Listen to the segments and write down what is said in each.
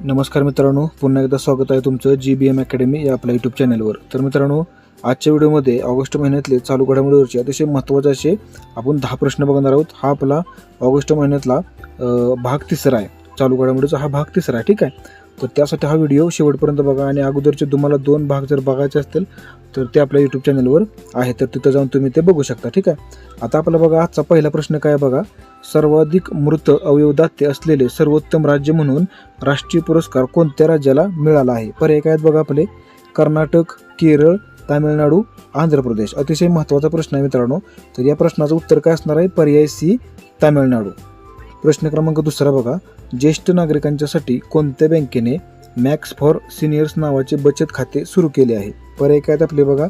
नमस्कार मित्रांनो, पुन्हा एकदा स्वागत आहे तुमचं GBM अकॅडमी या आपल्या यूट्यूब चॅनलवर. तर मित्रांनो, आजच्या व्हिडिओमध्ये ऑगस्ट महिन्यातले चालू घडामोडीवरचे अतिशय महत्त्वाचे असे आपण 10 प्रश्न बघणार आहोत. हा आपला ऑगस्ट महिन्यातला भाग 3 आहे. चालू घडामोडीचा हा भाग 3 आहे. ठीक आहे. तर त्यासाठी हा व्हिडिओ शेवटपर्यंत बघा आणि अगोदरचे तुम्हाला 2 भाग जर बघायचे असतील तर ते आपल्या यूट्यूब चॅनलवर आहे, तर तिथं जाऊन तुम्ही ते बघू शकता. ठीक आहे. आता आपला बघा आजचा पहिला प्रश्न काय बघा, सर्वाधिक मृत अवयवदाते असलेले सर्वोत्तम राज्य म्हणून राष्ट्रीय पुरस्कार कोणत्या राज्याला मिळाला आहे? पर्याय काय आहेत बघा आपले, कर्नाटक, केरळ, तामिळनाडू, आंध्र प्रदेश. अतिशय महत्त्वाचा प्रश्न आहे मित्रांनो. तर या प्रश्नाचं उत्तर काय असणार आहे? पर्याय सी, तामिळनाडू. प्रश्न क्रमांक 2 बघा, ज्येष्ठ नागरिकांच्यासाठी कोणत्या बँकेने मॅक्स फॉर सिनियर्स नावाचे बचत खाते सुरू केले आहे? पर्याय काय आहेत आपले बघा,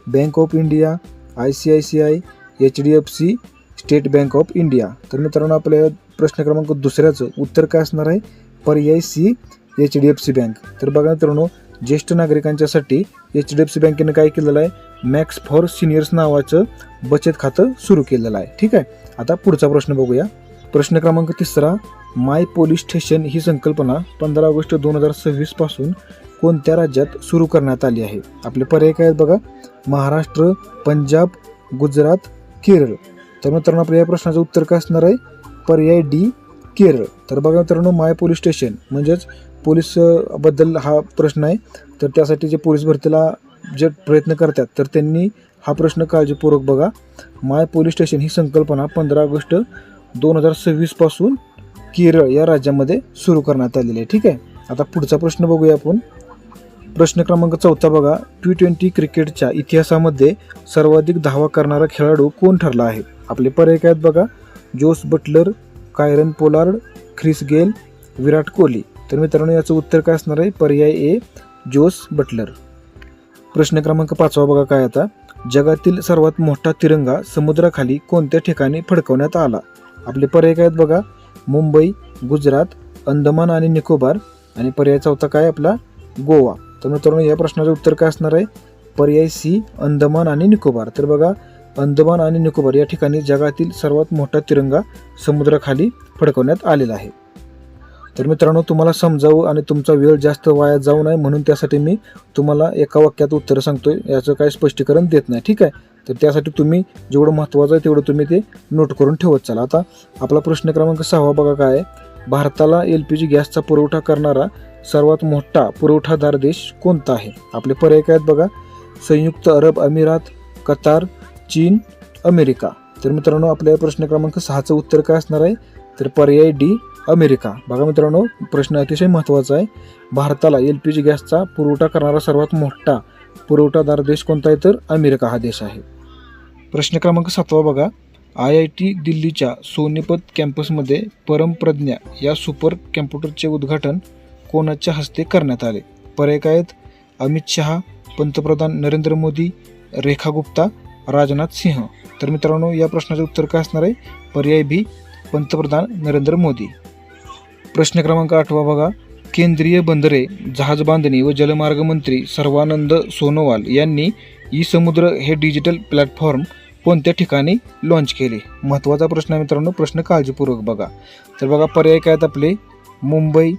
bank of India, ICICI, HDFC, state bank of India. तर मित्रांनो, आपल्या प्रश्न क्रमांक 2चं उत्तर काय असणार आहे? पर्याय सी, HDFC बँक. तर बघा मित्रांनो, ज्येष्ठ नागरिकांच्यासाठी HDFC बँकेने काय केलेलं आहे? मॅक्स फॉर सिनियर्स नावाचं बचत खातं सुरू केलेलं आहे. ठीक आहे. आता पुढचा प्रश्न बघूया. प्रश्न क्रमांक 3, माय पोलीस स्टेशन ही संकल्पना 15 ऑगस्ट 2026 पासून कोणत्या राज्यात सुरू करण्यात आली आहे? आपले पर्याय काय आहेत बघा, महाराष्ट्र, पंजाब, गुजरात, केरळ. तर मित्रांनो, आपल्या या प्रश्नाचं उत्तर काय असणार आहे? पर्याय डी, केरळ. तर बघा मित्रांनो, माय पोलीस स्टेशन म्हणजेच पोलीस बद्दल हा प्रश्न आहे. तर त्यासाठी जे पोलीस भरतीला जे प्रयत्न करतात तर त्यांनी हा प्रश्न काळजीपूर्वक बघा. माय पोलीस स्टेशन ही संकल्पना 15 ऑगस्ट 2026 पासून केरळ या राज्यामध्ये सुरू करण्यात आलेली आहे. ठीक आहे. आता पुढचा प्रश्न बघूया आपण. प्रश्न क्रमांक 4 बघा, T20 क्रिकेटच्या इतिहासामध्ये सर्वाधिक धावा करणारा खेळाडू कोण ठरला आहे? आपले पर्याय काय आहेत बघा, Jos Buttler, Kieron Pollard, Chris Gayle, Virat Kohli. तर मित्रांनो, याचं उत्तर काय असणार आहे? पर्याय ए, जोस बटलर. प्रश्न क्रमांक 5 बघा काय आता, जगातील सर्वात मोठा तिरंगा समुद्राखाली कोणत्या ठिकाणी फडकवण्यात आला? आपले पर्याय काय आहेत बघा, मुंबई, गुजरात, अंदमान आणि निकोबार, आणि पर्याय 4 काय आपला, गोवा. तर मित्रांनो, या प्रश्नाचं उत्तर काय असणार आहे? पर्याय सी, अंदमान आणि निकोबार. तर बघा, अंदमान आणि निकोबार या ठिकाणी जगातील सर्वात मोठा तिरंगा समुद्राखाली फडकवण्यात आलेला आहे. तर मित्रांनो, तुम्हाला समजावं आणि तुमचा वेळ जास्त वाया जाऊ नये म्हणून त्यासाठी मी तुम्हाला एका वाक्यात उत्तर सांगतोय, याचं काही स्पष्टीकरण देत नाही. ठीक आहे. तर त्यासाठी तुम्ही जेवढं महत्त्वाचं आहे तेवढं तुम्ही ते नोट करून ठेवत चला. आता आपला प्रश्न क्रमांक 6 बघा काय आहे, भारताला LPG गॅसचा पुरवठा करणारा सर्वात मोठा पुरवठादार देश कोणता आहे? आपले पर्याय काय आहेत बघा, संयुक्त अरब अमिरात, कतार, चीन, अमेरिका. तर मित्रांनो, आपल्या प्रश्न क्रमांक 6चं उत्तर काय असणार आहे? तर पर्याय डी, अमेरिका. बघा मित्रांनो, प्रश्न अतिशय महत्त्वाचा आहे. भारताला LPG गॅसचा पुरवठा करणारा सर्वात मोठा पुरवठादार देश कोणता आहे? तर अमेरिका हा देश आहे. प्रश्न क्रमांक 7 बघा, IIT दिल्लीच्या सोनीपत कॅम्पसमध्ये परमप्रज्ञा या सुपर कॅम्प्युटरचे उद्घाटन कोणाच्या हस्ते करण्यात आले? पर्याय काय आहेत, अमित शहा, पंतप्रधान नरेंद्र मोदी, रेखा गुप्ता, राजनाथ सिंह. तर मित्रांनो, या प्रश्नाचं उत्तर काय असणार आहे? पर्याय बी, पंतप्रधान नरेंद्र मोदी. प्रश्न क्रमांक 8 बघा, केंद्रीय बंदरे, जहाज बांधणी व जलमार्ग मंत्री सर्वानंद सोनोवाल यांनी ई-समुद्र हे डिजिटल प्लॅटफॉर्म कोणत्या ठिकाणी लॉन्च केले? महत्त्वाचा प्रश्न आहे मित्रांनो, प्रश्न काळजीपूर्वक बघा. तर बघा, पर्याय काय आहेत आपले, मुंबई,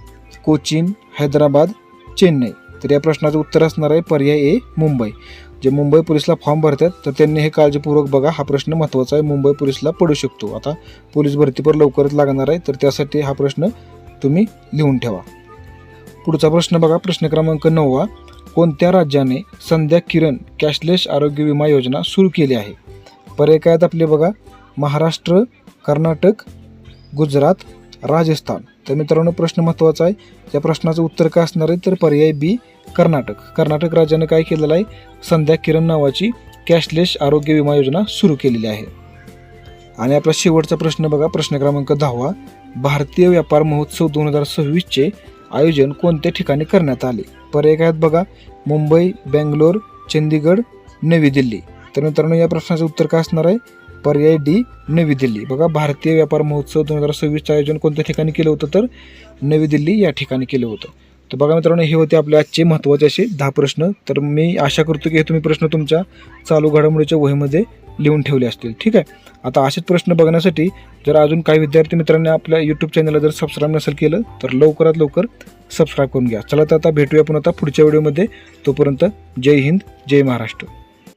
कोचीन, हैदराबाद, चेन्नई. तर या प्रश्नाचं उत्तर असणार आहे पर्याय ए, मुंबई. जे मुंबई पोलीसला फॉर्म भरतात तर त्यांनी हे काळजीपूर्वक बघा. हा प्रश्न महत्त्वाचा आहे, मुंबई पोलीसला पडू शकतो. आता पोलीस भरती पर लवकरच लागणार आहे, तर त्यासाठी हा प्रश्न तुम्ही लिहून ठेवा. पुढचा प्रश्न बघा, प्रश्न क्रमांक 9, कोणत्या राज्याने संध्या किरण कॅशलेस आरोग्य विमा योजना सुरू केली आहे? पर्याय काय आहेत आपले बघा, महाराष्ट्र, कर्नाटक, गुजरात, राजस्थान. तर मित्रांनो, प्रश्न महत्त्वाचा आहे. त्या प्रश्नाचं उत्तर काय असणार आहे? तर पर्याय बी, कर्नाटक. कर्नाटक राज्याने काय केलेलं आहे? संध्या किरण नावाची कॅशलेस आरोग्य विमा योजना सुरू केलेली आहे. आणि आपला शेवटचा प्रश्न बघा, प्रश्न क्रमांक 10, भारतीय व्यापार महोत्सव 2026चे आयोजन कोणत्या ठिकाणी करण्यात आले? पर्याय काय आहेत बघा, मुंबई, बेंगलोर, चंदीगड, नवी दिल्ली. तर मित्रांनो, या प्रश्नाचं उत्तर काय असणार आहे? पर्याय डी, नवी दिल्ली. बघा, भारतीय व्यापार महोत्सव 2026चं आयोजन कोणत्या ठिकाणी केलं होतं? तर नवी दिल्ली या ठिकाणी केलं होतं. तर बघा मित्रांनो, हे होते आपले आजचे महत्त्वाचे असे 10 प्रश्न. तर मी आशा करतो की हे तुम्ही प्रश्न तुमच्या चालू घडामोडीच्या वहीमध्ये लिहून ठेवले असतील. ठीक आहे. आता असेच प्रश्न बघण्यासाठी जर अजून काही विद्यार्थी मित्रांनी आपल्या यूट्यूब चॅनलला जर सबस्क्राईब नसेल केलं तर लवकरात लवकर सबस्क्राईब करून घ्या. चला तर आता भेटूया पुन्हा आता पुढच्या व्हिडिओमध्ये. तोपर्यंत जय हिंद, जय महाराष्ट्र.